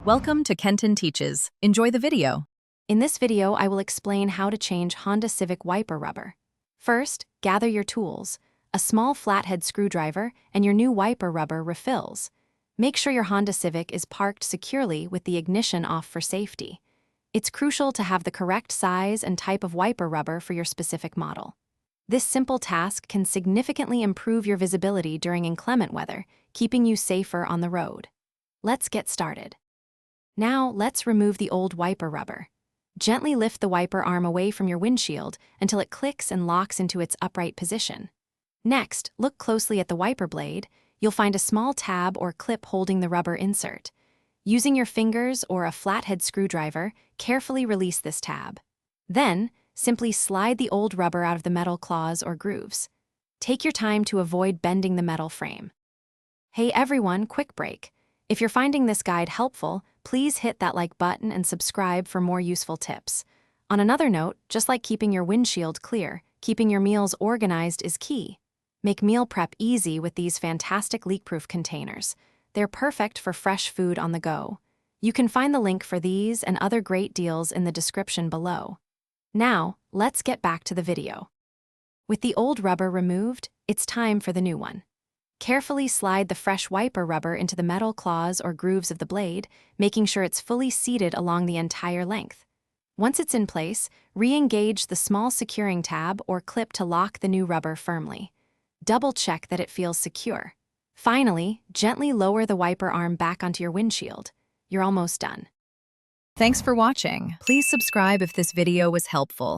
Welcome to Kenton Teaches. Enjoy the video. In this video, I will explain how to change Honda Civic wiper rubber. First, gather your tools, a small flathead screwdriver, and your new wiper rubber refills. Make sure your Honda Civic is parked securely with the ignition off for safety. It's crucial to have the correct size and type of wiper rubber for your specific model. This simple task can significantly improve your visibility during inclement weather, keeping you safer on the road. Let's get started. Now, let's remove the old wiper rubber. Gently lift the wiper arm away from your windshield until it clicks and locks into its upright position. Next, look closely at the wiper blade. You'll find a small tab or clip holding the rubber insert. Using your fingers or a flathead screwdriver, carefully release this tab. Then, simply slide the old rubber out of the metal claws or grooves. Take your time to avoid bending the metal frame. Hey everyone, quick break. If you're finding this guide helpful, please hit that like button and subscribe for more useful tips. On another note, just like keeping your windshield clear, keeping your meals organized is key. Make meal prep easy with these fantastic leak-proof containers. They're perfect for fresh food on the go. You can find the link for these and other great deals in the description below. Now, let's get back to the video. With the old rubber removed, it's time for the new one. Carefully slide the fresh wiper rubber into the metal claws or grooves of the blade, making sure it's fully seated along the entire length. Once it's in place, re-engage the small securing tab or clip to lock the new rubber firmly. Double-check that it feels secure. Finally, gently lower the wiper arm back onto your windshield. You're almost done. Thanks for watching. Please subscribe if this video was helpful.